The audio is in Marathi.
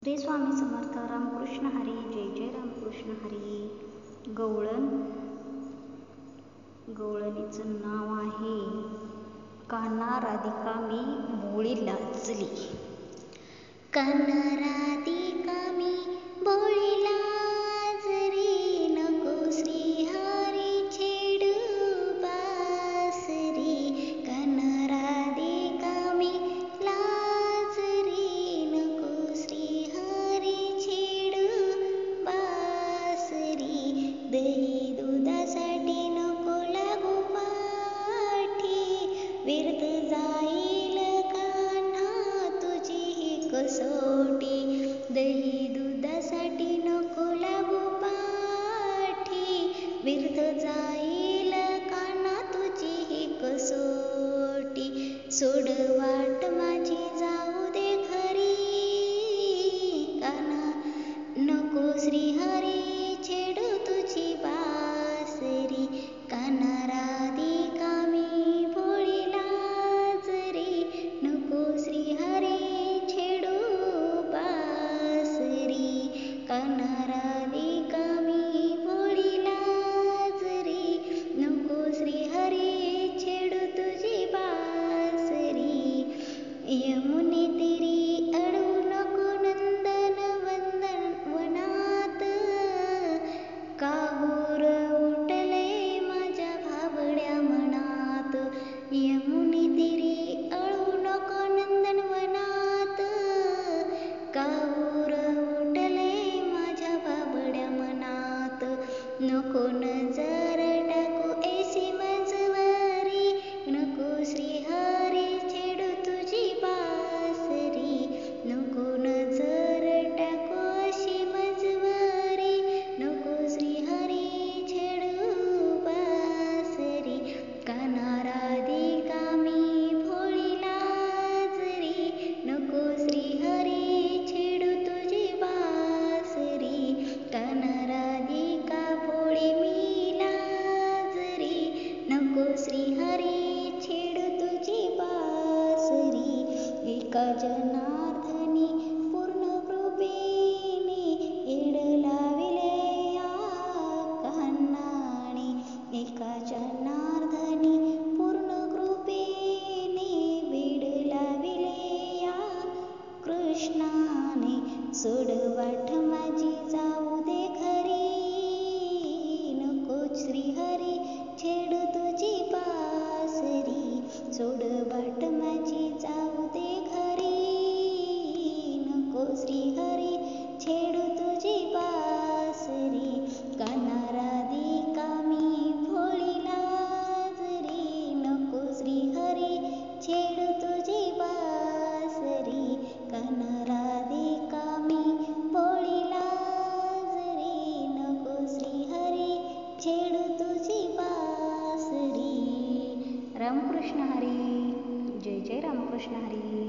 श्री स्वामी समर्थ. रामकृष्ण हरी. जय जय रामकृष्ण हरी. गवळणीचं नाव आहे कान्हा राधिका मी भोळी लाजली. कान्हा राधिका मी भोळी लाजली, नको श्रीहरी छेडू बासरी. कान्हा राधिका मी लाजली, नको श्रीहरी छेडू बासरी. दही दुधासाठी नको लागू पाठी, व्यर्थ जाईल कान्हा तुझी ही कसोटी. दही दुधासाठी नको लागू पाठी, व्यर्थ जाईल कान्हा तुझी ही कसोटी. सोड वाट माझी जाऊ दे खरी, कान्हा नको श्रीहरी छेडू तुझी बासरी. कान्हा राधिका मी भोळी लाजली, नको श्रीहरी छेडू बासरी. कान्हा राधिका मी भोळी लाजली, नको श्रीहरी छेडू तुझी बासरी. यमुने तेरी अडवू नको नंदन वनात, काहूर उठले माझ्या भाबड्या मनात. यमुने तेरी अडवू नको नंदन वनात, काहूर उठले माझ्या भाबड्या मनात. नको नजर टाकू ऐसी मजवरी, नको श्रीहरी छेडू तुझी बासरी. नको नजर टाकू अशी मजवरी, नको श्रीहरी छेडू बासरी. कान्हा राधिका मी भोळी लाजली, नको श्रीहरी छेडू तुझी बासरी. कान्हा राधिका भोळी मी लाजली, नको श्रीहरी छेडू तुझी बासरी. एका जनार्दनी पूर्ण कृपेने येड लाविले या कान्हाने. एका जनार्दनी पूर्ण कृपेने वेड लाविले या कृष्णाने. सोड वाट माझी जाऊ दे खरी, नको श्रीहरी छेडू तुझी बासरी. सोड वाट माझी जाऊ दे खरी, नको श्रीहरी छेडू तुझी बासरी. कान्हा राधिका मी भोळी लाजली, नको श्रीहरी छेडू तुझी बासरी. कान्हा राधिका मी भोळी लाजली, नको श्रीहरी छेडू तुझी बासरी. रामकृष्ण हरी. जय जय रामकृष्ण हरी.